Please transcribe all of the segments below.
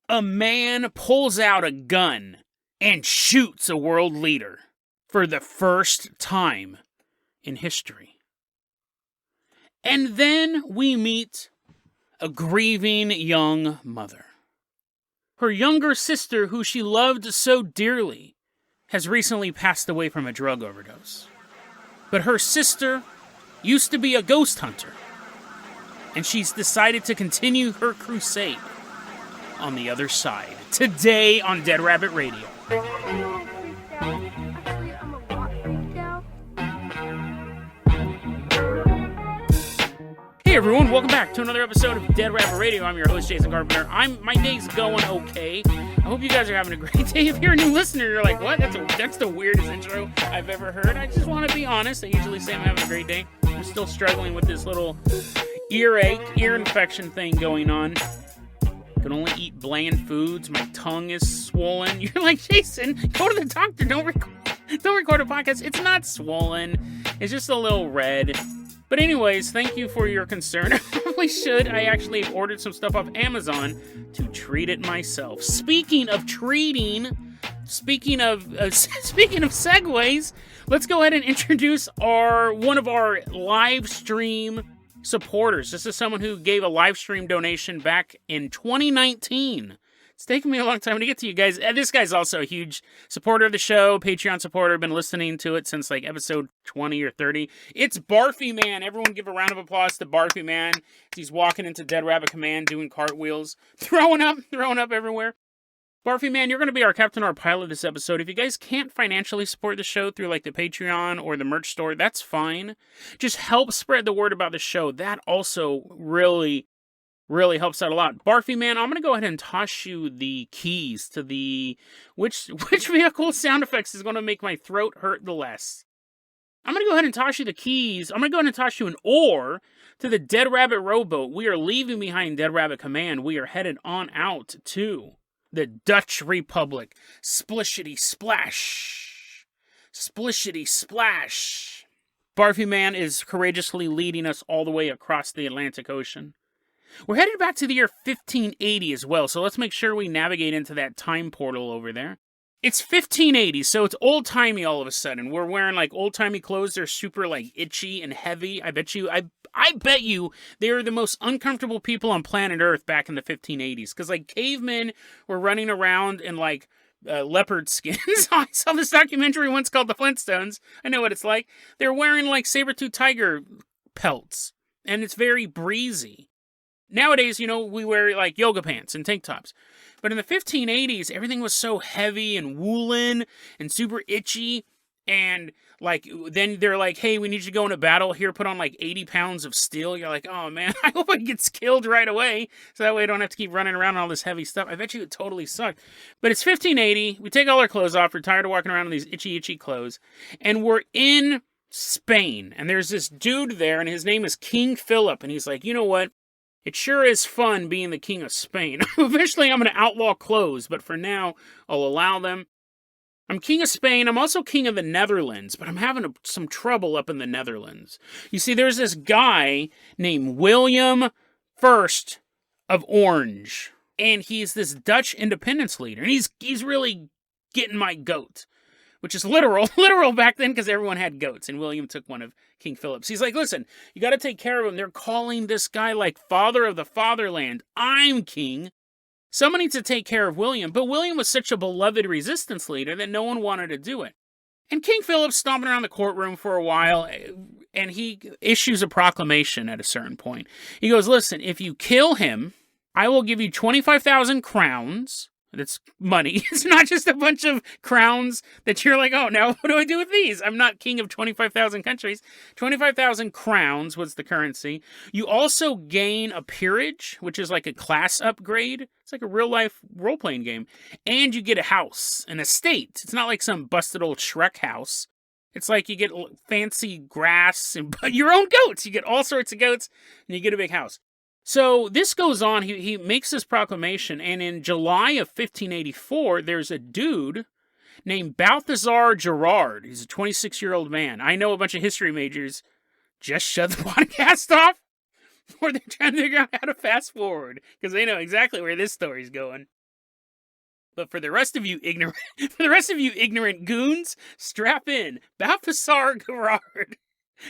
A man pulls out a gun and shoots a world leader for the first time in history. And then we meet a grieving young mother. Her younger sister, who she loved so dearly, has recently passed away from a drug overdose. But her sister used to be a ghost hunter, and she's decided to continue her crusade on the other side. Today on Dead Rabbit Radio. Hey everyone, welcome back to another episode of Dead Rabbit Radio. I'm your host, Jason Carpenter. My day's going okay. I hope you guys are having a great day. If you're a new listener, you're like, what? That's the weirdest intro I've ever heard. I just want to be honest. I usually say I'm having a great day. I'm still struggling with this little ear infection thing going on. I can only eat bland foods. My tongue is swollen. You're like, Jason, go to the doctor. Don't record a podcast. It's not swollen. It's just a little red. But anyways, thank you for your concern. I probably should. I actually ordered some stuff off Amazon to treat it myself. Speaking of treating, speaking of segues, let's go ahead and introduce one of our live stream supporters. This is someone who gave a live stream donation back in 2019. It's taken me a long time to get to you guys. This guy's also a huge supporter of the show, Patreon supporter. Been listening to it since like episode 20 or 30. It's Barfy Man. Everyone give a round of applause to Barfy Man. He's walking into Dead Rabbit Command doing cartwheels, throwing up everywhere. Barfy Man, you're going to be our captain or pilot this episode. If you guys can't financially support the show through like the Patreon or the merch store, that's fine. Just help spread the word about the show. That also really helps out a lot. Barfy Man, I'm going to go ahead and toss you the keys to the... Which vehicle sound effects is going to make my throat hurt the less? I'm going to go ahead and toss you the keys. I'm going to go ahead and toss you an oar to the Dead Rabbit rowboat. We are leaving behind Dead Rabbit Command. We are headed on out to the Dutch Republic. Splishity splash. Splishity splash. Barfy Man is courageously leading us all the way across the Atlantic Ocean. We're headed back to the year 1580 as well, so let's make sure we navigate into that time portal over there. It's 1580, so it's old-timey all of a sudden. We're wearing, like, old-timey clothes. They're super, like, itchy and heavy. I bet you they were the most uncomfortable people on planet Earth back in the 1580s, because, like, cavemen were running around in, like, leopard skins. I saw this documentary once called The Flintstones. I know what it's like. They're wearing, like, saber-tooth tiger pelts, and it's very breezy. Nowadays, we wear, like, yoga pants and tank tops. But in the 1580s, everything was so heavy and woolen and super itchy. And, like, then they're like, hey, we need you to go into battle. Here, put on, like, 80 pounds of steel. You're like, oh, man, I hope I get killed right away. So that way I don't have to keep running around all this heavy stuff. I bet you it totally sucked. But it's 1580. We take all our clothes off. We're tired of walking around in these itchy clothes. And we're in Spain. And there's this dude there, and his name is King Philip. And he's like, you know what? It sure is fun being the king of Spain. Eventually, I'm going to outlaw clothes, but for now, I'll allow them. I'm king of Spain. I'm also king of the Netherlands, but I'm having some trouble up in the Netherlands. You see, there's this guy named William I of Orange, and he's this Dutch independence leader, and he's really getting my goat, which is literal back then because everyone had goats, and William took one of King Philip's. He's like, listen, you got to take care of him. They're calling this guy like father of the fatherland. I'm king. Someone needs to take care of William. But William was such a beloved resistance leader that no one wanted to do it. And King Philip's stomping around the courtroom for a while, and he issues a proclamation at a certain point. He goes, listen, if you kill him, I will give you 25,000 crowns. That's money. It's not just a bunch of crowns that you're like, oh, now what do I do with these? I'm not king of 25,000 countries. 25,000 crowns was the currency. You also gain a peerage, which is like a class upgrade. It's like a real-life role-playing game. And you get a house, an estate. It's not like some busted old Shrek house. It's like you get fancy grass and your own goats. You get all sorts of goats, and you get a big house. So this goes on, he makes this proclamation, and in July of 1584, there's a dude named Balthasar Gerard. He's a 26-year-old man. I know a bunch of history majors just shut the podcast off, or they're trying to figure out how to fast forward, because they know exactly where this story's going. But for the rest of you ignorant goons, strap in. Balthasar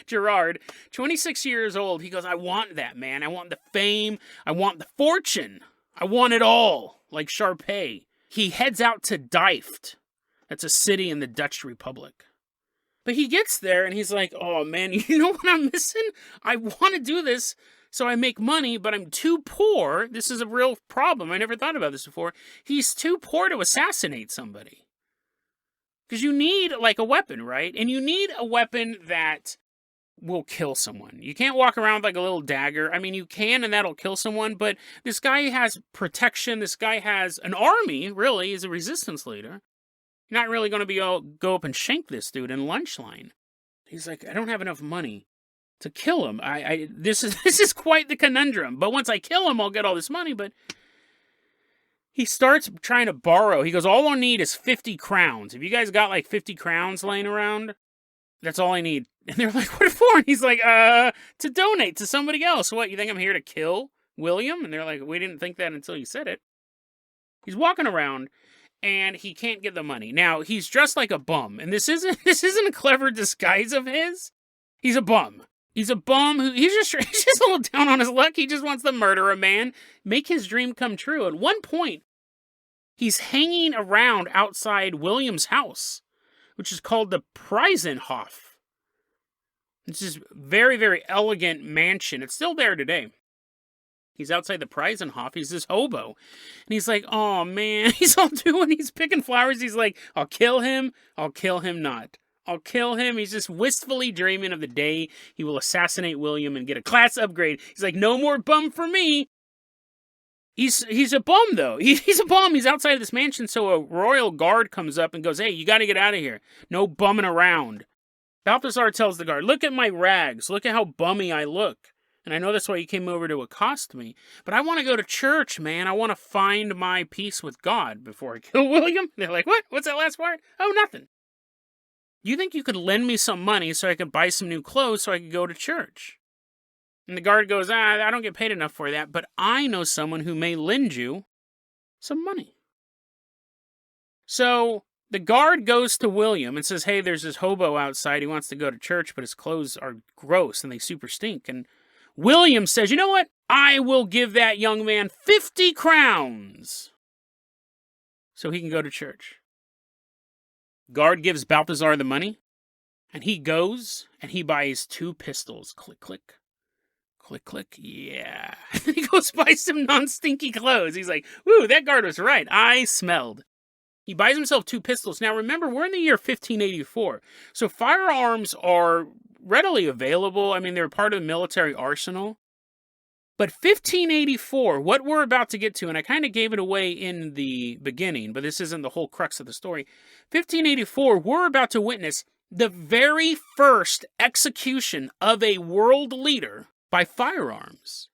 Gerard, 26 years old. He goes, I want that, man. I want the fame. I want the fortune. I want it all, like Sharpay. He heads out to Dijft. That's a city in the Dutch Republic. But he gets there and he's like, oh man, you know what I'm missing? I want to do this so I make money, but I'm too poor. This is a real problem. I never thought about this before. He's too poor to assassinate somebody. Because you need like a weapon, right? And you need a weapon that will kill someone. You can't walk around with like a little dagger. I mean, you can and that'll kill someone, but this guy has protection. This guy has an army, really. He's a resistance leader. You're not really going to be go up and shank this dude in lunch line. He's like, I don't have enough money to kill him. This is quite the conundrum. But once I kill him, I'll get all this money. But he starts trying to borrow. He goes, all I need is 50 crowns. If you guys got like 50 crowns laying around, that's all I need. And they're like, what for? And he's like, to donate to somebody else. What, you think I'm here to kill William? And they're like, we didn't think that until you said it. He's walking around. And he can't get the money. Now, he's dressed like a bum. And this isn't a clever disguise of his. He's a bum. He's a bum who he's just a little down on his luck. He just wants to murder a man, make his dream come true. At one point, he's hanging around outside William's house, which is called the Preisenhof. It's this very, very elegant mansion. It's still there today. He's outside the Preisenhof. He's this hobo. And he's like, oh, man. He's picking flowers. He's like, I'll kill him. I'll kill him not. I'll kill him. He's just wistfully dreaming of the day he will assassinate William and get a class upgrade. He's like, no more bum for me. He's a bum, though. He's a bum. He's outside of this mansion. So a royal guard comes up and goes, hey, you got to get out of here. No bumming around. Balthasar tells the guard, look at my rags. Look at how bummy I look. And I know that's why you came over to accost me. But I want to go to church, man. I want to find my peace with God before I kill William. They're like, what? What's that last part? Oh, nothing. You think you could lend me some money so I could buy some new clothes so I could go to church? And the guard goes, I don't get paid enough for that, but I know someone who may lend you some money. So the guard goes to William and says, hey, there's this hobo outside. He wants to go to church, but his clothes are gross and they super stink. And William says, you know what? I will give that young man 50 crowns so he can go to church. Guard gives Balthasar the money, and he goes, and he buys 2 pistols. Click, click. Click, click. Yeah. And then he goes buy some non-stinky clothes. He's like, woo, that guard was right. I smelled. He buys himself 2 pistols. Now, remember, we're in the year 1584, so firearms are readily available. I mean, they're part of the military arsenal. But 1584, what we're about to get to, and I kind of gave it away in the beginning, but this isn't the whole crux of the story. 1584, we're about to witness the very first execution of a world leader by firearms.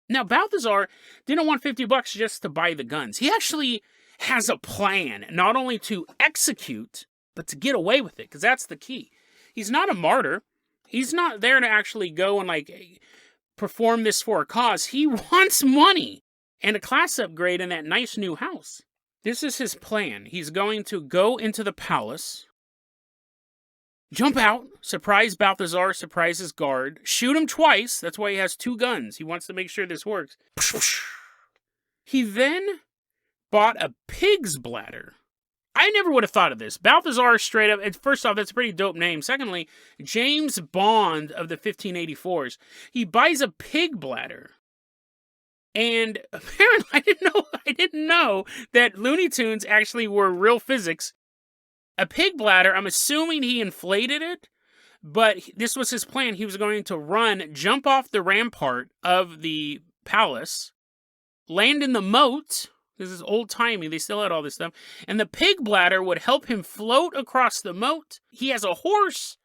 Now, Balthasar didn't want $50 just to buy the guns. He actually has a plan, not only to execute, but to get away with it, because that's the key. He's not a martyr. He's not there to actually go and perform this for a cause. He wants money and a class upgrade in that nice new house. This is his plan. He's going to go into the palace, jump out, surprise Balthasar, surprise his guard, shoot him twice. That's why he has 2 guns. He wants to make sure this works. He then bought a pig's bladder. I never would have thought of this. Balthasar straight up, first off, that's a pretty dope name. Secondly, James Bond of the 1584s. He buys a pig bladder. And apparently, I didn't know that Looney Tunes actually were real physics. A pig bladder, I'm assuming he inflated it, but this was his plan. He was going to jump off the rampart of the palace, land in the moat. This is old-timey. They still had all this stuff. And the pig bladder would help him float across the moat. He has a horse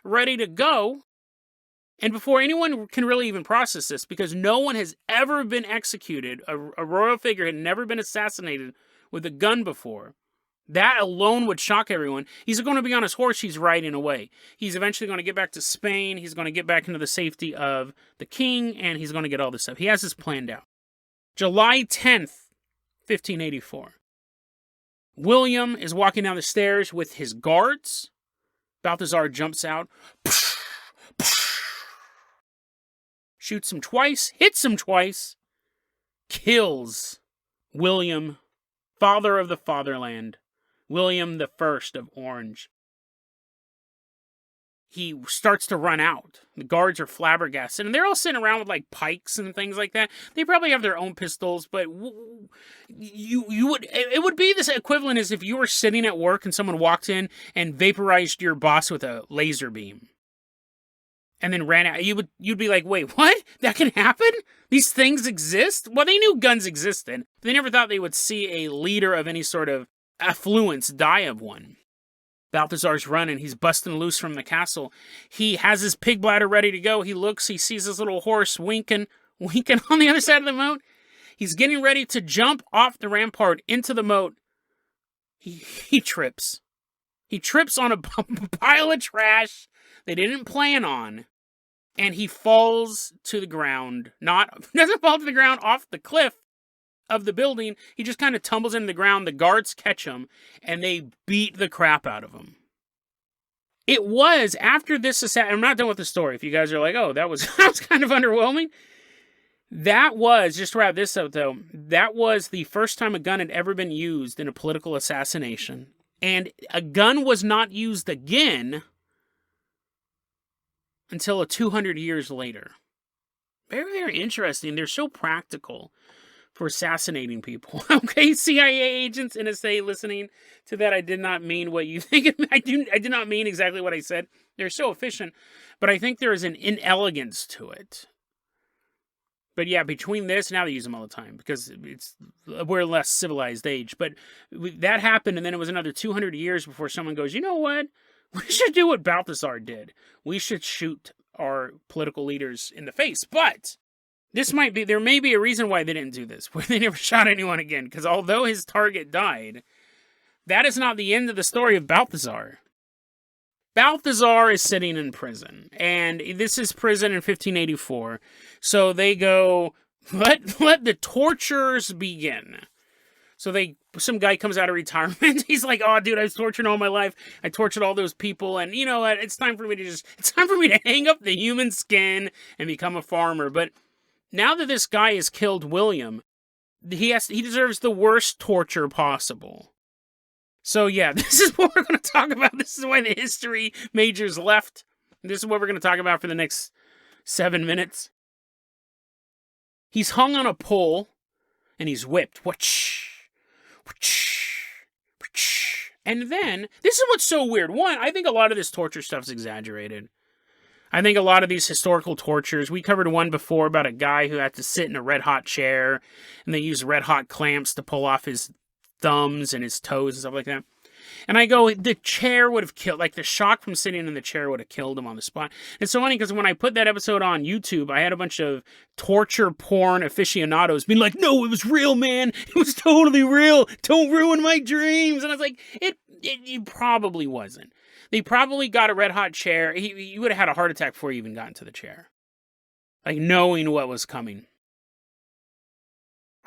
ready to go. And before anyone can really even process this, because no one has ever been executed, a royal figure had never been assassinated with a gun before, that alone would shock everyone. He's going to be on his horse. He's riding away. He's eventually going to get back to Spain. He's going to get back into the safety of the king, and he's going to get all this stuff. He has this planned out. July 10th, 1584. William is walking down the stairs with his guards. Balthasar jumps out, shoots him twice, hits him twice, kills William, father of the fatherland, William the First of Orange. He starts to run out. The guards are flabbergasted, and they're all sitting around with like pikes and things like that. They probably have their own pistols, but it would be this equivalent as if you were sitting at work and someone walked in and vaporized your boss with a laser beam, and then ran out. You'd be like, wait, what? That can happen? These things exist? Well, they knew guns existed. They never thought they would see a leader of any sort of affluence die of one. Balthasar's running. He's busting loose from the castle. He has his pig bladder ready to go. He looks. He sees his little horse winking on the other side of the moat. He's getting ready to jump off the rampart into the moat. He trips. He trips on a pile of trash they didn't plan on, and he falls to the ground. Doesn't fall to the ground off the cliff of the building. He just kind of tumbles into the ground. The guards catch him, and they beat the crap out of him. It was after this I'm not done with the story. If you guys are like, oh, that was kind of underwhelming. That was, just to wrap this up though, that was the first time a gun had ever been used in a political assassination. And a gun was not used again until 200 years later. Very, very interesting. They're so practical for assassinating people. Okay, CIA agents, NSA listening to that, I did not mean what you think. I did not mean exactly what I said. They're so efficient, but I think there is an inelegance to it. But yeah, between this, now they use them all the time because we're a less civilized age. But that happened, and then it was another 200 years before someone goes, you know what? We should do what Balthasar did. We should shoot our political leaders in the face. But there may be a reason why they didn't do this, where they never shot anyone again, because although his target died, that is not the end of the story of Balthasar. Balthasar is sitting in prison, and this is prison in 1584, so they go, let the tortures begin. So some guy comes out of retirement, he's like, oh dude, I was tortured all my life, I tortured all those people, and you know what, it's time for me to hang up the human skin and become a farmer. But now that this guy has killed William, he deserves the worst torture possible. So yeah, this is what we're going to talk about. This is why the history majors left. This is what we're going to talk about for the next 7 minutes. He's hung on a pole, and he's whipped. And then, this is what's so weird. One, I think a lot of this torture stuff's exaggerated. I think a lot of these historical tortures, we covered one before about a guy who had to sit in a red-hot chair, and they used red-hot clamps to pull off his thumbs and his toes and stuff like that. And I go, the chair would have killed, like the shock from sitting in the chair would have killed him on the spot. It's so funny because when I put that episode on YouTube, I had a bunch of torture porn aficionados being like, no, it was real, man. It was totally real. Don't ruin my dreams. And I was like, it probably wasn't. They probably got a red hot chair. He would have had a heart attack before he even got into the chair. Like knowing what was coming.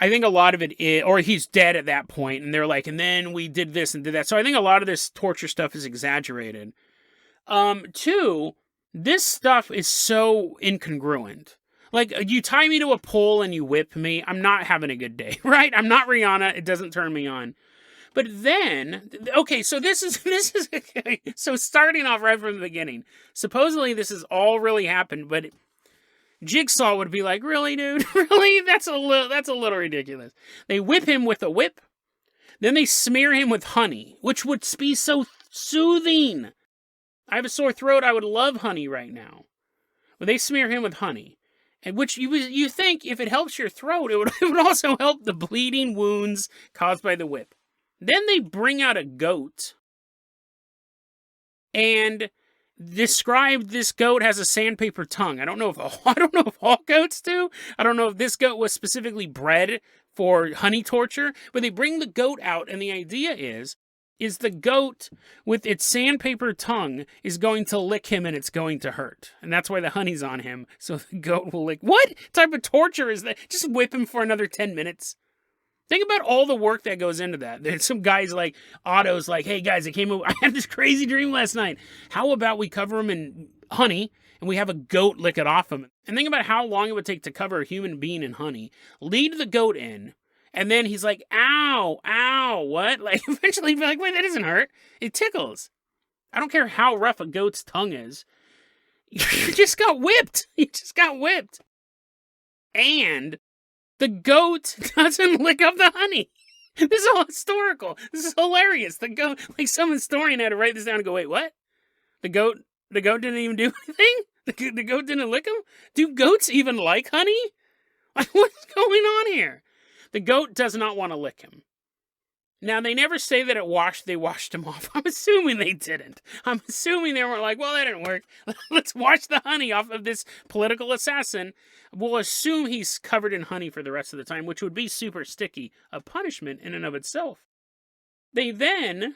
I think a lot of it is, or he's dead at that point, and they're like, and then we did this and did that. So I think a lot of this torture stuff is exaggerated. Two, this stuff is so incongruent. Like, you tie me to a pole and you whip me, I'm not having a good day, right? I'm not Rihanna, it doesn't turn me on. But then, okay, so this is, okay, so starting off right from the beginning, supposedly this has all really happened, but Jigsaw would be like, really, dude? Really? That's a little ridiculous. They whip him with a whip. Then they smear him with honey, which would be so soothing. I have a sore throat. I would love honey right now. But they smear him with honey, and which you think if it helps your throat, it would also help the bleeding wounds caused by the whip. Then they bring out a goat and described this goat has a sandpaper tongue. I don't know if all goats do. I don't know if this goat was specifically bred for honey torture, but they bring the goat out, and the idea is the goat with its sandpaper tongue is going to lick him and it's going to hurt. And that's why the honey's on him, so the goat will lick. What type of torture is that? Just whip him for another 10 minutes. Think about all the work that goes into that. There's some guys like Otto's like, hey guys, I had this crazy dream last night. How about we cover him in honey and we have a goat lick it off him? And think about how long it would take to cover a human being in honey. Lead the goat in. And then he's like, ow, ow, what? Like, eventually he'd be like, wait, that doesn't hurt. It tickles. I don't care how rough a goat's tongue is. You just got whipped. You just got whipped. And the goat doesn't lick up the honey. This is all historical. This is hilarious. The goat, like some historian had to write this down and go, wait, what? The goat didn't even do anything? The goat didn't lick him? Do goats even like honey? Like, what's going on here? The goat does not want to lick him. Now, they never say that they washed him off. I'm assuming they didn't. I'm assuming they were like, well, that didn't work. Let's wash the honey off of this political assassin. We'll assume he's covered in honey for the rest of the time, which would be super sticky. A punishment in and of itself. They then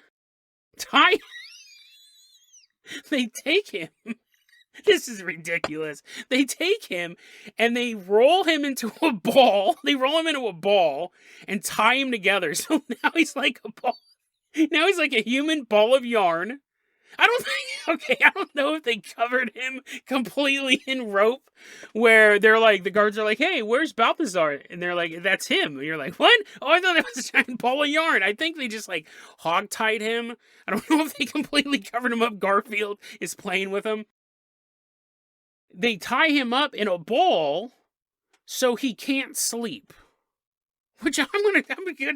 they take him. This is ridiculous. They take him and they roll him into a ball. They roll him into a ball and tie him together. So now he's like a ball. Now he's like a human ball of yarn. I don't know if they covered him completely in rope where they're like, the guards are like, hey, where's Balthasar? And they're like, that's him. And you're like, what? Oh, I thought that was a giant ball of yarn. I think they just like hog-tied him. I don't know if they completely covered him up. Garfield is playing with him. They tie him up in a ball so he can't sleep. Which I'm gonna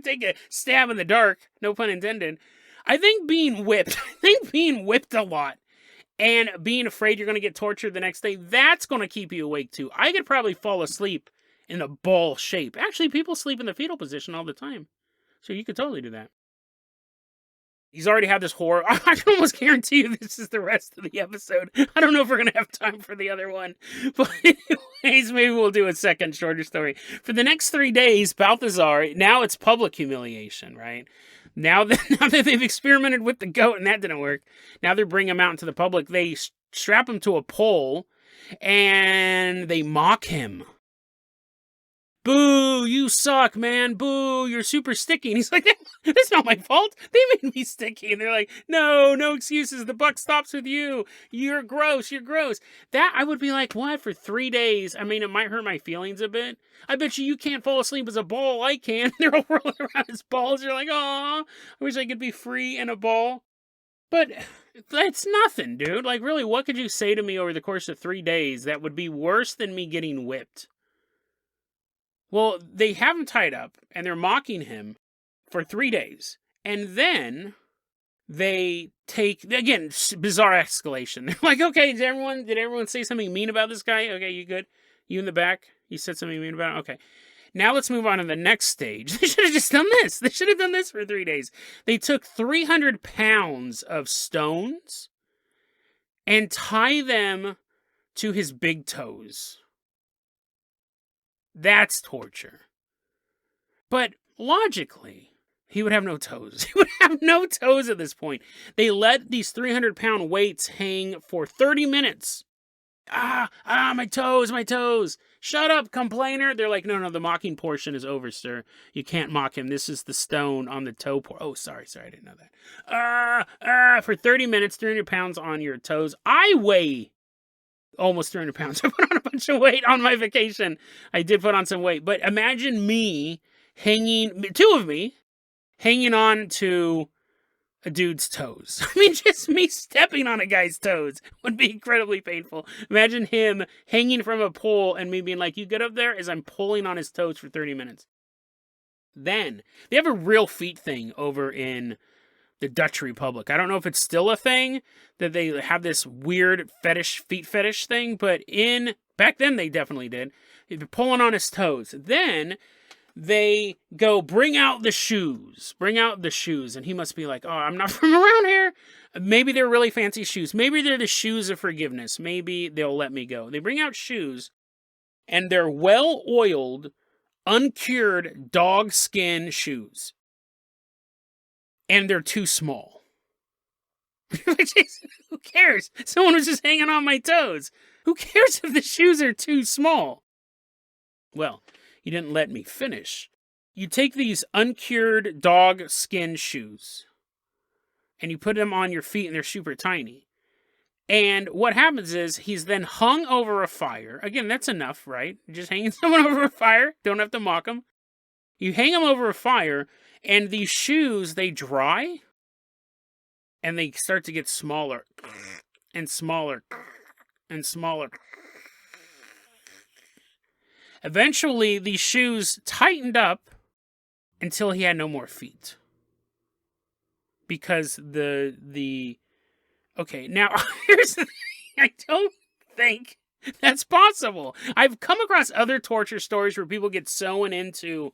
take a stab in the dark, no pun intended. I think being whipped a lot and being afraid you're gonna get tortured the next day, that's gonna keep you awake too. I could probably fall asleep in a ball shape. Actually, people sleep in the fetal position all the time. So you could totally do that. He's already had this horror. I can almost guarantee you this is the rest of the episode. I don't know if we're going to have time for the other one. But anyways, maybe we'll do a second shorter story. For the next 3 days, Balthasar, now it's public humiliation, right? Now that they've experimented with the goat and that didn't work, now they're bringing him out into the public. They strap him to a pole and they mock him. Boo, you suck, man. Boo, you're super sticky. And he's like, that's not my fault. They made me sticky. And they're like, no excuses. The buck stops with you. You're gross. That, I would be like, what, for 3 days? I mean, it might hurt my feelings a bit. I bet you can't fall asleep as a ball. I can. They're all rolling around as balls. You're like, aw, I wish I could be free in a ball. But that's nothing, dude. Like, really, what could you say to me over the course of 3 days that would be worse than me getting whipped? Well, they have him tied up, and they're mocking him for 3 days. And then they take, again, bizarre escalation. They're like, okay, did everyone say something mean about this guy? Okay, you good? You in the back? You said something mean about him? Okay. Now let's move on to the next stage. They should have just done this. They should have done this for 3 days. They took 300 pounds of stones and tie them to his big toes. That's torture. But logically, he would have no toes. He would have no toes at this point. They let these 300-pound weights hang for 30 minutes. My toes. Shut up, complainer. They're like, no, the mocking portion is over, sir. You can't mock him. This is the stone on the toe. Oh, sorry, I didn't know that. For 30 minutes, 300 pounds on your toes. I weigh almost 300 pounds. I put on a bunch of weight on my vacation. I did put on some weight. But imagine me two of me, hanging on to a dude's toes. I mean, just me stepping on a guy's toes would be incredibly painful. Imagine him hanging from a pole and me being like, you get up there, as I'm pulling on his toes for 30 minutes. Then, they have a real feet thing over in the Dutch Republic. I don't know if it's still a thing, that they have this weird feet fetish thing, but back then they definitely did. They're pulling on his toes. Then they go, bring out the shoes. And he must be like, oh, I'm not from around here. Maybe they're really fancy shoes. Maybe they're the shoes of forgiveness. Maybe they'll let me go. They bring out shoes, and they're well-oiled, uncured dog skin shoes. And they're too small. Who cares? Someone was just hanging on my toes. Who cares if the shoes are too small? Well, you didn't let me finish. you take these uncured dog skin shoes and you put them on your feet and they're super tiny. And what happens is he's then hung over a fire. Again, that's enough, right? Just hanging someone over a fire. Don't have to mock him. You hang him over a fire, and these shoes, they dry, and they start to get smaller and smaller and smaller. Eventually, these shoes tightened up until he had no more feet. Because okay, now, here's the thing. I don't think that's possible. I've come across other torture stories where people get sewn into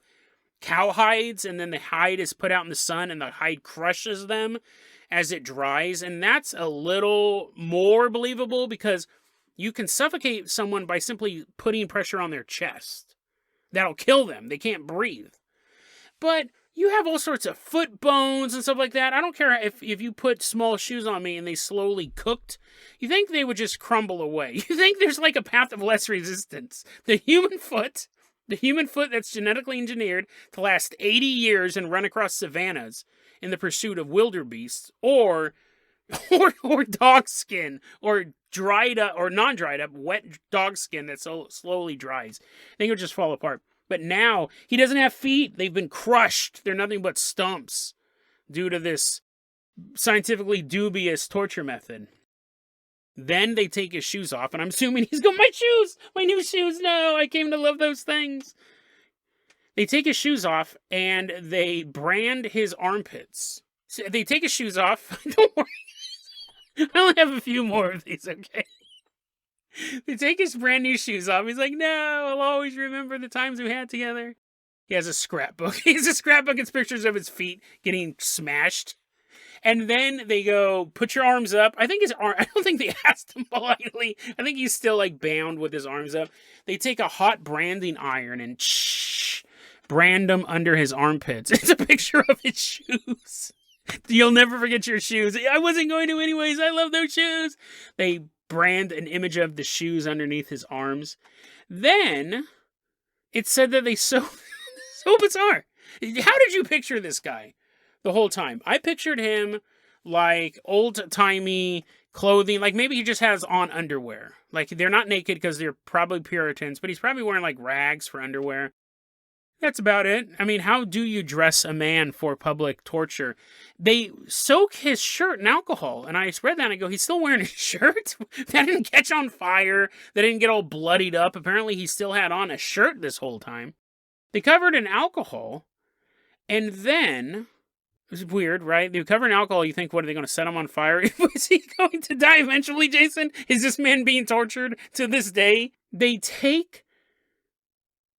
cow hides, and then the hide is put out in the sun, and the hide crushes them as it dries, and that's a little more believable because you can suffocate someone by simply putting pressure on their chest. That'll kill them. They can't breathe. But you have all sorts of foot bones and stuff like that. I don't care if you put small shoes on me and they slowly cooked. You think they would just crumble away. You think there's like a path of less resistance. The human foot that's genetically engineered to last 80 years and run across savannas in the pursuit of wildebeests, or dog skin, or dried up or non-dried up wet dog skin that so slowly dries. I think it'll just fall apart. But now he doesn't have feet. They've been crushed. They're nothing but stumps due to this scientifically dubious torture method. Then they take his shoes off, and I'm assuming he's going, my shoes, my new shoes. No, I came to love those things. They take his shoes off, and they brand his armpits. So they take his shoes off. Don't worry. I only have a few more of these, okay? They take his brand new shoes off. He's like, no, I'll always remember the times we had together. He has a scrapbook. He has a scrapbook. It's pictures of his feet getting smashed. And then they go, put your arms up. I don't think they asked him politely. I think he's still like bound with his arms up. They take a hot branding iron and brand them under his armpits. It's a picture of his shoes. You'll never forget your shoes. I wasn't going to anyways. I love those shoes. They brand an image of the shoes underneath his arms. Then it said that they so bizarre. How did you picture this guy the whole time? I pictured him like old-timey clothing, like maybe he just has on underwear. Like they're not naked because they're probably Puritans, but he's probably wearing like rags for underwear. That's about it. I mean, how do you dress a man for public torture? They soak his shirt in alcohol. And I read that and I go, he's still wearing his shirt? That didn't catch on fire. That didn't get all bloodied up. Apparently he still had on a shirt this whole time. They covered in alcohol. And then, it's weird, right? They cover in alcohol. You think, what, are they going to set him on fire? Is he going to die eventually, Jason? Is this man being tortured to this day? They take...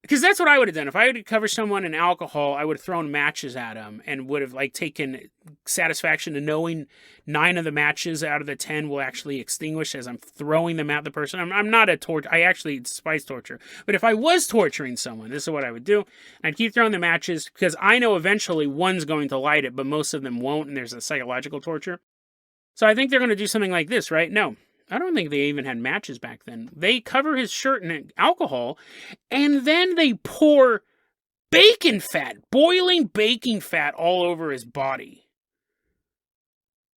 Because that's what I would have done. If I would cover someone in alcohol, I would have thrown matches at him and would have like taken satisfaction in knowing 9 of the matches out of the 10 will actually extinguish as I'm throwing them at the person. I'm not a torture. I actually despise torture. But if I was torturing someone, this is what I would do. I'd keep throwing the matches because I know eventually one's going to light it, but most of them won't, and there's a psychological torture. So I think they're going to do something like this, right? No. I don't think they even had matches back then. They cover his shirt in alcohol, and then they pour bacon fat, boiling baking fat all over his body.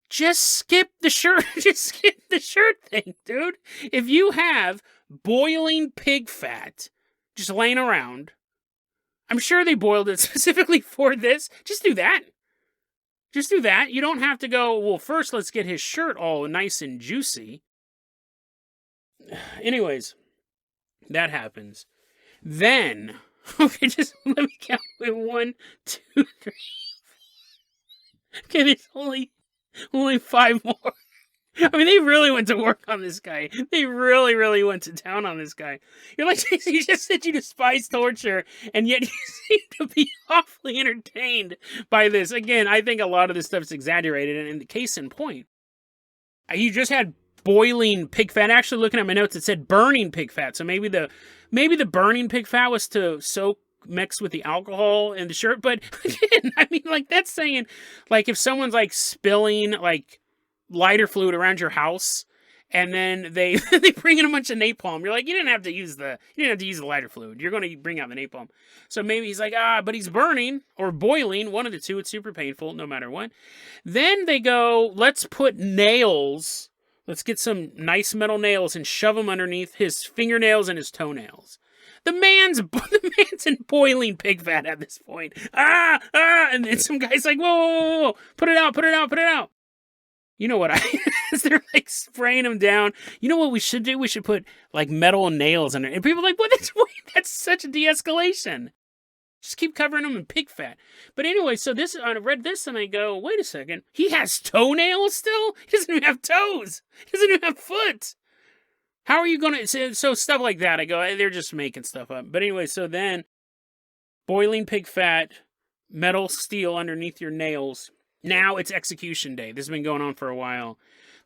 Just skip the shirt. Just skip the shirt thing, dude. If you have boiling pig fat just laying around, I'm sure they boiled it specifically for this. Just do that. Just do that. You don't have to go, well, first let's get his shirt all nice and juicy. Anyways, that happens. Then, okay, just let me count. 1, 2, 3. Okay, there's only 5 more. I mean, they really went to work on this guy. They really, really went to town on this guy. You're like, you just said you despise torture, and yet you seem to be awfully entertained by this. Again, I think a lot of this stuff's exaggerated, and in the case in point, you just had boiling pig fat. Actually, looking at my notes, it said burning pig fat. So maybe the burning pig fat was to soak mixed with the alcohol in the shirt. But again, I mean, like that's saying, like if someone's like spilling like lighter fluid around your house And then they they bring in a bunch of napalm. You're like, you didn't have to use the lighter fluid. You're going to bring out the napalm. So maybe he's like, but he's burning or boiling, one of the two. It's super painful, no matter what. Then they go, let's put nails. Let's get some nice metal nails and shove them underneath his fingernails and his toenails. The man's in boiling pig fat at this point. And then some guy's like, whoa, put it out. You know what they're like spraying him down. You know what we should do? We should put like metal nails in it. And people are like, that's such a de-escalation. Just keep covering them in pig fat. But anyway, so I read this and I go, wait a second. He has toenails still? He doesn't even have toes. He doesn't even have foot. How are you going to... So stuff like that, I go, they're just making stuff up. But anyway, so then boiling pig fat, metal steel underneath your nails. Now it's execution day. This has been going on for a while.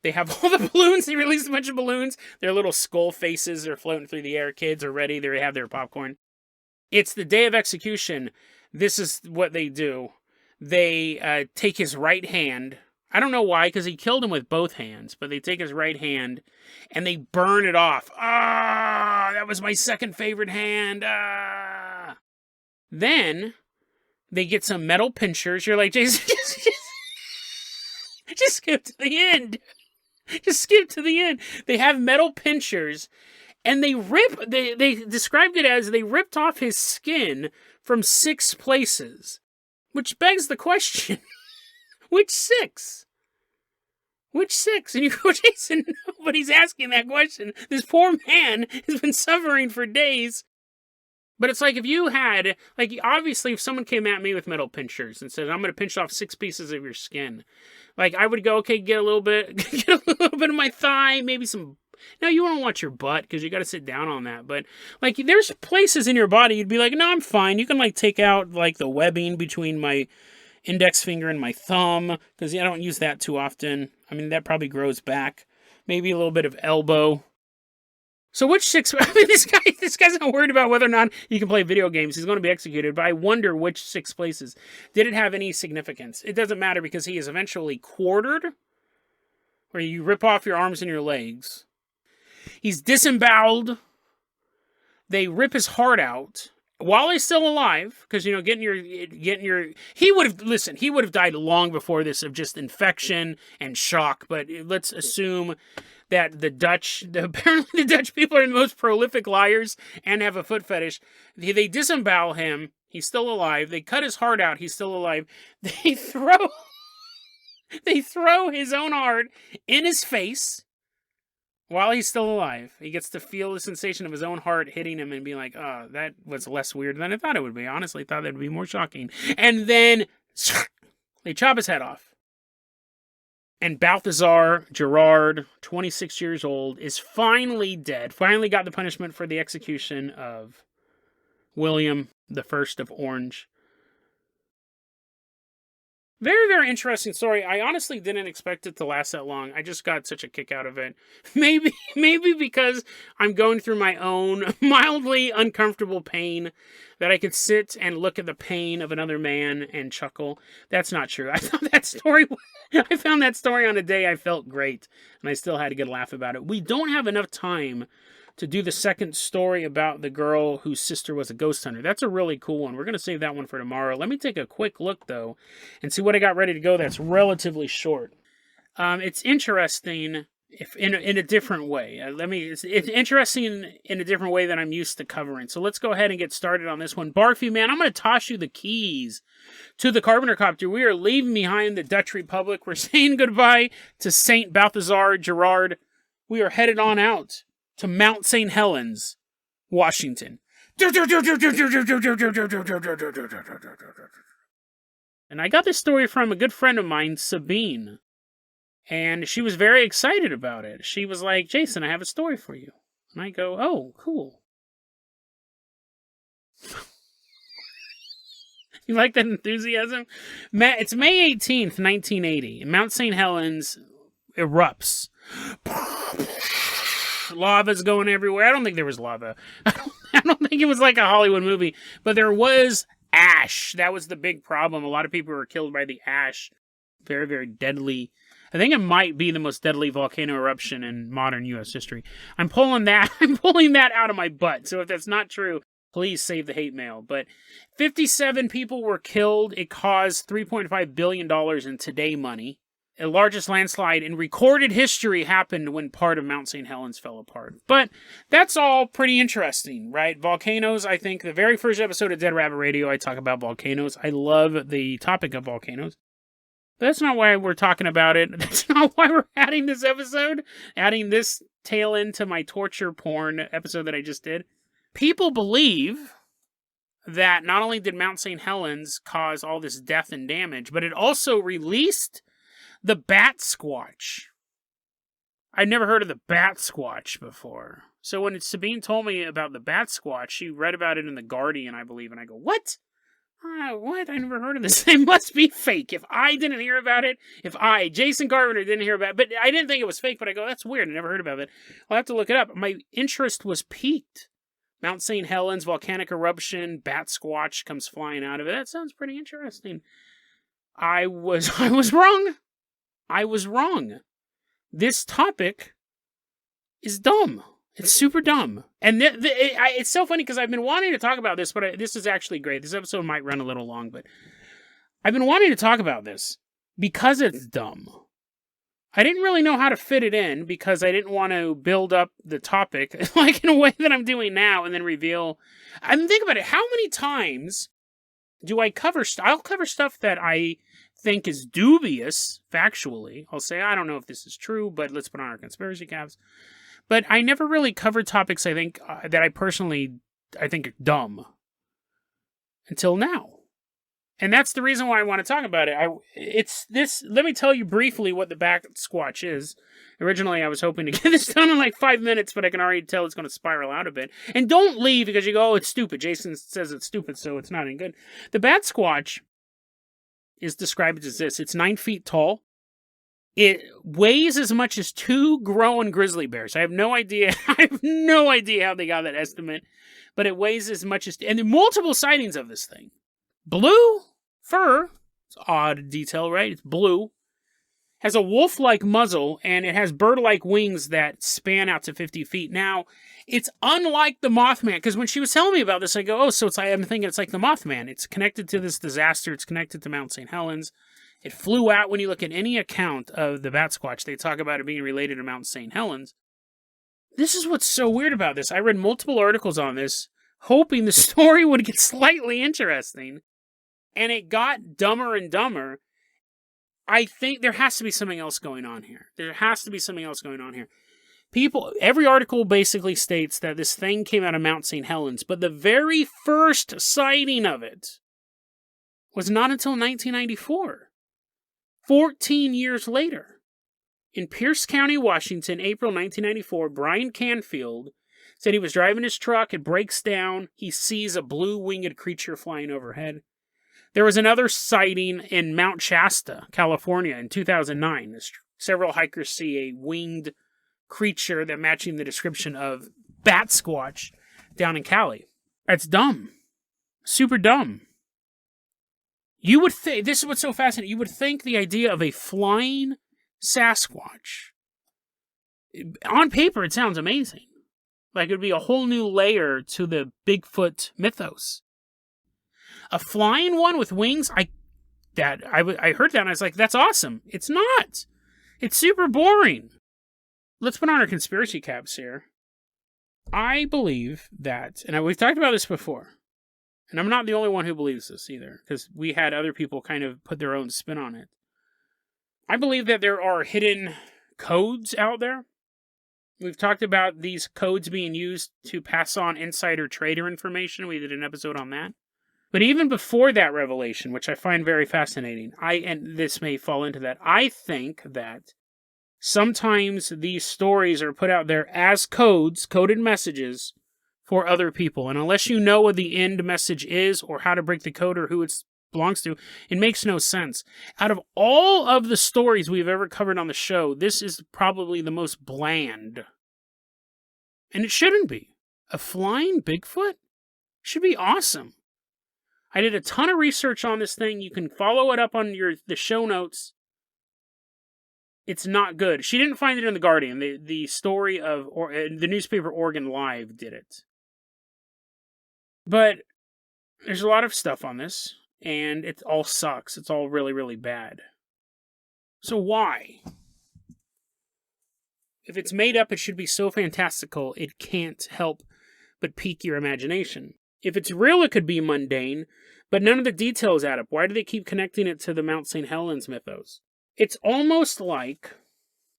They have all the balloons. They released a bunch of balloons. Their little skull faces are floating through the air. Kids are ready. They have their popcorn. It's the day of execution. This is what they do. They take his right hand. I don't know why, because he killed him with both hands. But they take his right hand and they burn it off. That was my second favorite hand. Then they get some metal pinchers. You're like, Jason, just skip to the end. Just skip to the end. They have metal pinchers, and they described it as they ripped off his skin from 6 places. Which begs the question, which 6? Which 6? And you go, Jason, nobody's asking that question. This poor man has been suffering for days. But it's like if you had, like, obviously if someone came at me with metal pinchers and said, I'm going to pinch off 6 pieces of your skin, like, I would go, okay, get a little bit of my thigh, maybe some, now you don't want your butt because you got to sit down on that. But, like, there's places in your body you'd be like, no, I'm fine. You can, like, take out, like, the webbing between my index finger and my thumb because I don't use that too often. I mean, that probably grows back. Maybe a little bit of elbow. So which 6... I mean, this guy's not worried about whether or not he can play video games. He's going to be executed, but I wonder which 6 places. Did it have any significance? It doesn't matter because he is eventually quartered, where you rip off your arms and your legs. He's disemboweled. They rip his heart out while he's still alive, because, you know, he would have died long before this of just infection and shock, but let's assume that apparently the Dutch people are the most prolific liars and have a foot fetish. They disembowel him. He's still alive. They cut his heart out. He's still alive. They throw his own heart in his face while he's still alive. He gets to feel the sensation of his own heart hitting him and being like, oh, that was less weird than I thought it would be. Honestly, I thought that would be more shocking. And then they chop his head off. And Balthasar, Gerard, 26 years old, is finally dead. Finally got the punishment for the execution of William I of Orange. Very, very interesting story. I honestly didn't expect it to last that long. I just got such a kick out of it. Maybe because I'm going through my own mildly uncomfortable pain that I could sit and look at the pain of another man and chuckle. That's not true. I found that story on a day I felt great, and I still had a good laugh about it. We don't have enough time to do the second story about the girl whose sister was a ghost hunter. That's a really cool one. We're going to save that one for tomorrow. Let me take a quick look, though, and see what I got ready to go that's relatively short. It's interesting in a different way. It's interesting in a different way than I'm used to covering. So let's go ahead and get started on this one. Barfy, man, I'm going to toss you the keys to the Carpenter copter. We are leaving behind the Dutch Republic. We're saying goodbye to Saint Balthasar Gerard. We are headed on out to Mount St. Helens, Washington. And I got this story from a good friend of mine, Sabine. And she was very excited about it. She was like, Jason, I have a story for you. And I go, oh, cool. You like that enthusiasm? It's May 18th, 1980. And Mount St. Helens erupts. Lava's going everywhere. I don't think there was lava. I don't think it was like a Hollywood movie. But there was ash. That was the big problem. A lot of people were killed by the ash Very, very deadly. I think it might be the most deadly volcano eruption in modern U.S. history. I'm pulling that out of my butt. So if that's not true, please save the hate mail. But 57 people were killed. It caused $3.5 billion in today money. The largest landslide in recorded history happened when part of Mount St. Helens fell apart. But that's all pretty interesting, right? Volcanoes, I think the very first episode of Dead Rabbit Radio, I talk about volcanoes. I love the topic of volcanoes. But that's not why we're talking about it. That's not why we're adding this episode, adding this tail into my torture porn episode that I just did. People believe that not only did Mount St. Helens cause all this death and damage, but it also released the Batsquatch. I'd never heard of the Batsquatch before. So when Sabine told me about the Batsquatch, she read about it in The Guardian, I believe, and I go, what? What? I never heard of this. It must be fake. If I didn't hear about it, Jason Carpenter didn't hear about it, but I didn't think it was fake, but I go, that's weird. I never heard about it. I'll have to look it up. My interest was piqued. Mount St. Helens, volcanic eruption, Batsquatch comes flying out of it. That sounds pretty interesting. I was wrong. I was wrong. This topic is dumb. It's super dumb. And it's so funny because I've been wanting to talk about this, but this is actually great. This episode might run a little long, but I've been wanting to talk about this because it's dumb. I didn't really know how to fit it in because I didn't want to build up the topic like in a way that I'm doing now and then reveal. I mean, think about it. How many times do I cover I'll cover stuff that I think is dubious factually. I'll say, I don't know if this is true, but let's put on our conspiracy caps. But I never really covered topics I think that I think are dumb until now. And that's the reason why I want to talk about it. Let me tell you briefly what the Batsquatch is. Originally, I was hoping to get this done in like 5 minutes, but I can already tell it's going to spiral out a bit. And don't leave because you go, oh, it's stupid. Jason says it's stupid, so it's not any good. The Batsquatch is described as this. It's 9 feet tall. It weighs as much as 2 grown grizzly bears. I have no idea. How they got that estimate. But it weighs as much as... And there are multiple sightings of this thing. Blue fur. It's an odd detail, right? It's blue. Has a wolf-like muzzle, and it has bird-like wings that span out to 50 feet. Now, it's unlike the Mothman, because when she was telling me about this, I go, I'm thinking it's like the Mothman. It's connected to this disaster. It's connected to Mount St. Helens. It flew out. When you look at any account of the Batsquatch, they talk about it being related to Mount St. Helens. This is what's so weird about this. I read multiple articles on this, hoping the story would get slightly interesting, and it got dumber and dumber. I think there has to be something else going on here. Every article basically states that this thing came out of Mount St. Helens, but the very first sighting of it was not until 1994. 14 years later. In Pierce County, Washington, April 1994, Brian Canfield said he was driving his truck, it breaks down, he sees a blue-winged creature flying overhead. There was another sighting in Mount Shasta, California in 2009. Several hikers see a winged creature that matching the description of Batsquatch down in Cali. That's dumb. Super dumb. You would think, this is what's so fascinating, you would think the idea of a flying Sasquatch, on paper it sounds amazing. Like it would be a whole new layer to the Bigfoot mythos. A flying one with wings, I heard that and I was like, that's awesome. It's not. It's super boring. Let's put on our conspiracy caps here. I believe that, and we've talked about this before, and I'm not the only one who believes this either, because we had other people kind of put their own spin on it. I believe that there are hidden codes out there. We've talked about these codes being used to pass on insider trader information. We did an episode on that. But even before that revelation, which I find very fascinating, and this may fall into that, I think that sometimes these stories are put out there as codes, coded messages, for other people. And unless you know what the end message is, or how to break the code, or who it belongs to, it makes no sense. Out of all of the stories we've ever covered on the show, this is probably the most bland. And it shouldn't be. A flying Bigfoot should be awesome. I did a ton of research on this thing. You can follow it up on the show notes. It's not good. She didn't find it in The Guardian. The story of the newspaper Oregon Live did it. But there's a lot of stuff on this, and it all sucks. It's all really, really bad. So why? If it's made up, it should be so fantastical, it can't help but pique your imagination. If it's real, it could be mundane, but none of the details add up. Why do they keep connecting it to the Mount St. Helens mythos? It's almost like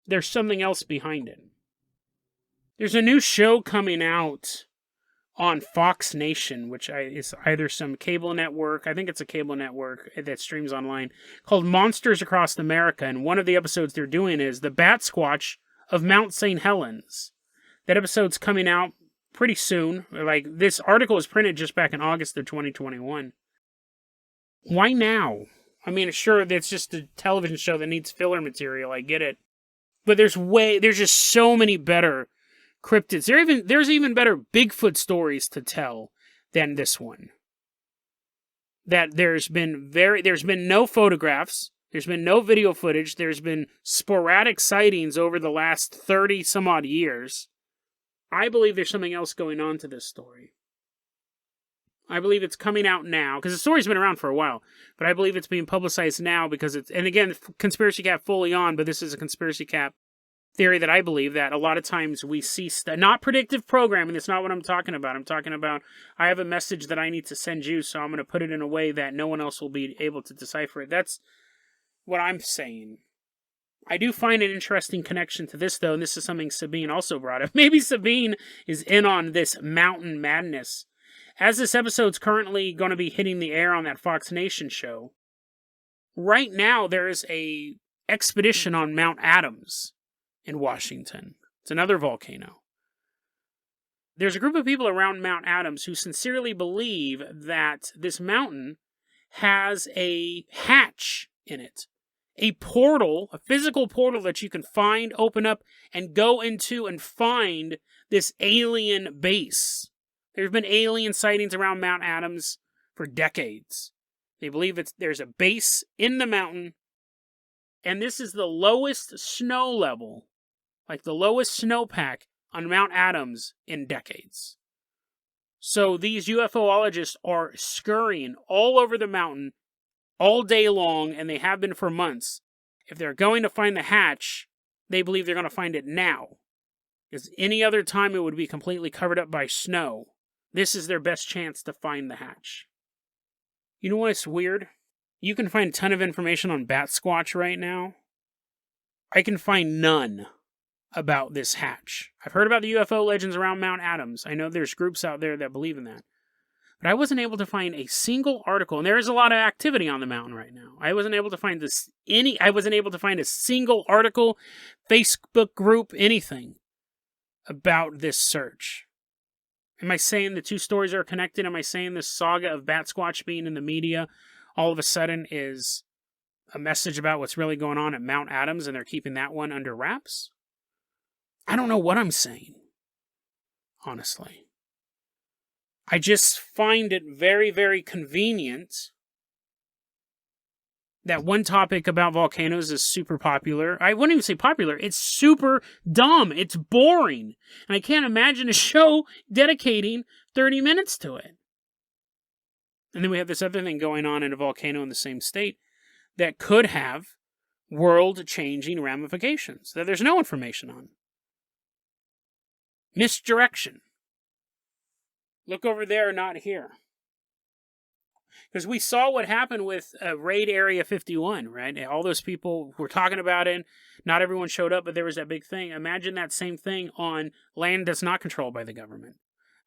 there's something else behind it. There's a new show coming out on Fox Nation, which is either some cable network, I think it's a cable network that streams online, called Monsters Across America, and one of the episodes they're doing is the Batsquatch of Mount St. Helens. That episode's coming out pretty soon. Like, this article was printed just back in August of 2021. Why now? I mean, sure, it's just a television show that needs filler material, I get it. But there's just so many better cryptids. There's even better Bigfoot stories to tell than this one. That there's been no photographs, there's been no video footage, there's been sporadic sightings over the last 30 some odd years. I believe there's something else going on to this story. I believe it's coming out now, because the story's been around for a while, but I believe it's being publicized now because it's, and again, Conspiracy Cap fully on, but this is a Conspiracy Cap theory that I believe that a lot of times we see, not predictive programming, that's not what I'm talking about. I'm talking about, I have a message that I need to send you, so I'm going to put it in a way that no one else will be able to decipher it. That's what I'm saying. I do find an interesting connection to this, though, and this is something Sabine also brought up. Maybe Sabine is in on this mountain madness. As this episode's currently going to be hitting the air on that Fox Nation show, right now there is a expedition on Mount Adams in Washington. It's another volcano. There's a group of people around Mount Adams who sincerely believe that this mountain has a hatch in it. A portal, a physical portal that you can find, open up, and go into and find this alien base. There have been alien sightings around Mount Adams for decades. They believe there's a base in the mountain, and this is the lowest snow level, like the lowest snowpack on Mount Adams in decades. So these UFOologists are scurrying all over the mountain all day long, and they have been for months. If they're going to find the hatch, they believe they're going to find it now. Because any other time it would be completely covered up by snow. This is their best chance to find the hatch. You know what's weird? You can find a ton of information on Batsquatch right now. I can find none about this hatch. I've heard about the UFO legends around Mount Adams. I know there's groups out there that believe in that. But I wasn't able to find a single article, and there is a lot of activity on the mountain right now. I wasn't able to find a single article, Facebook group, anything about this search. Am I saying the two stories are connected? Am I saying this saga of Batsquatch being in the media all of a sudden is a message about what's really going on at Mount Adams and they're keeping that one under wraps? I don't know what I'm saying, honestly. I just find it very, very convenient that one topic about volcanoes is super popular. I wouldn't even say popular. It's super dumb. It's boring. And I can't imagine a show dedicating 30 minutes to it. And then we have this other thing going on in a volcano in the same state that could have world-changing ramifications that there's no information on. Misdirection. Look over there, not here. Because we saw what happened with Raid Area 51, right? All those people were talking about it. Not everyone showed up, but there was that big thing. Imagine that same thing on land that's not controlled by the government.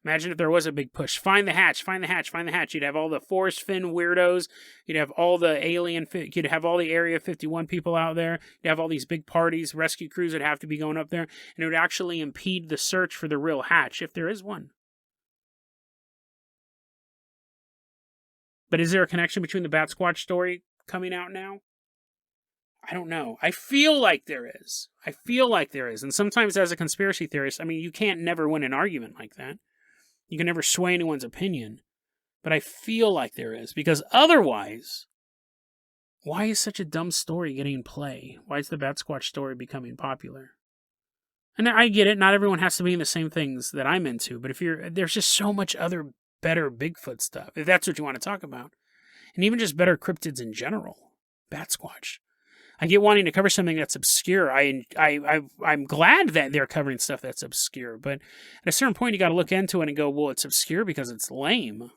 Imagine if there was a big push. Find the hatch, find the hatch, find the hatch. You'd have all the Forest Fin weirdos. You'd have all the you'd have all the Area 51 people out there. You'd have all these big parties. Rescue crews would have to be going up there. And it would actually impede the search for the real hatch, if there is one. But is there a connection between the Batsquatch story coming out now? I don't know. I feel like there is. And sometimes as a conspiracy theorist, I mean, you can't never win an argument like that. You can never sway anyone's opinion. But I feel like there is. Because otherwise, why is such a dumb story getting play? Why is the Batsquatch story becoming popular? And I get it, not everyone has to be in the same things that I'm into, but there's just so much other better Bigfoot stuff, if that's what you want to talk about. And even just better cryptids in general. Batsquatch. I get wanting to cover something that's obscure. I'm glad that they're covering stuff that's obscure, but at a certain point you got to look into it and go, well, it's obscure because it's lame,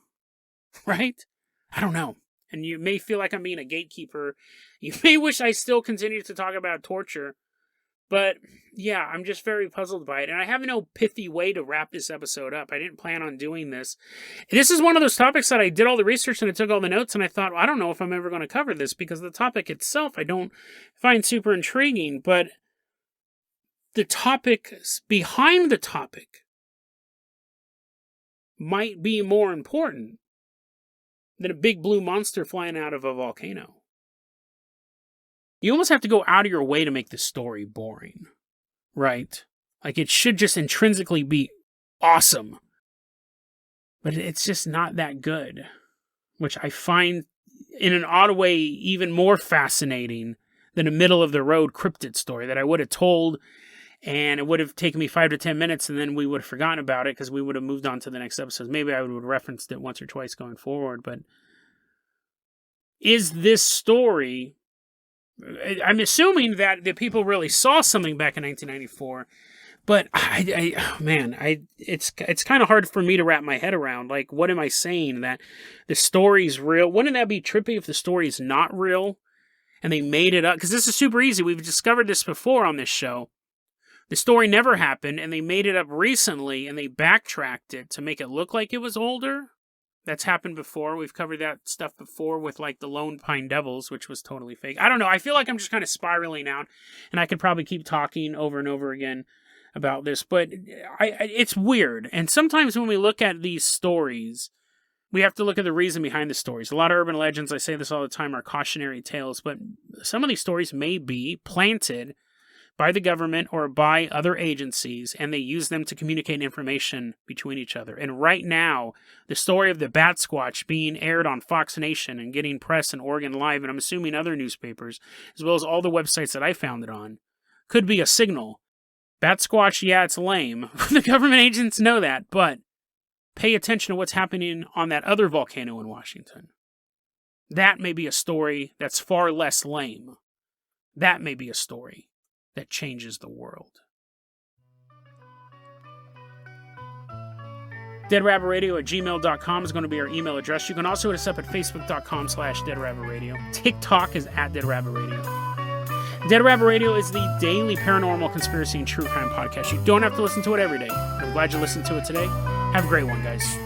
right? I don't know. And you may feel like I'm being a gatekeeper. You may wish I still continued to talk about torture, but yeah, I'm just very puzzled by it. And I have no pithy way to wrap this episode up. I didn't plan on doing this. This is one of those topics that I did all the research and I took all the notes and I thought, well, I don't know if I'm ever going to cover this because the topic itself I don't find super intriguing, but the topic behind the topic might be more important than a big blue monster flying out of a volcano. You almost have to go out of your way to make the story boring, right? Like, it should just intrinsically be awesome. But it's just not that good, which I find in an odd way even more fascinating than a middle-of-the-road cryptid story that I would have told, and it would have taken me 5 to 10 minutes, and then we would have forgotten about it because we would have moved on to the next episode. Maybe I would have referenced it once or twice going forward, but is this story... I'm assuming that the people really saw something back in 1994, but it's kind of hard for me to wrap my head around. Like, what am I saying? That the story's real? Wouldn't that be trippy if the story's not real and they made it up? Because this is super easy. We've discovered this before on this show. The story never happened, and they made it up recently, and they backtracked it to make it look like it was older. That's happened before. We've covered that stuff before with, like, the Lone Pine Devils, which was totally fake. I don't know. I feel like I'm just kind of spiraling out, and I could probably keep talking over and over again about this, but it's weird. And sometimes when we look at these stories, we have to look at the reason behind the stories. A lot of urban legends, I say this all the time, are cautionary tales, but some of these stories may be planted by the government or by other agencies, and they use them to communicate information between each other. And right now, the story of the Batsquatch being aired on Fox Nation and getting press in Oregon Live, and I'm assuming other newspapers, as well as all the websites that I found it on, could be a signal. Batsquatch, yeah, it's lame. The government agents know that, but pay attention to what's happening on that other volcano in Washington. That may be a story that's far less lame. That may be a story that changes the world. DeadRabbitRadio@gmail.com is going to be our email address. You can also hit us up at Facebook.com/DeadRabbitRadio. TikTok is @DeadRabbitRadio. Dead Rabbit Radio is the daily paranormal, conspiracy, and true crime podcast. You don't have to listen to it every day. I'm glad you listened to it today. Have a great one, guys.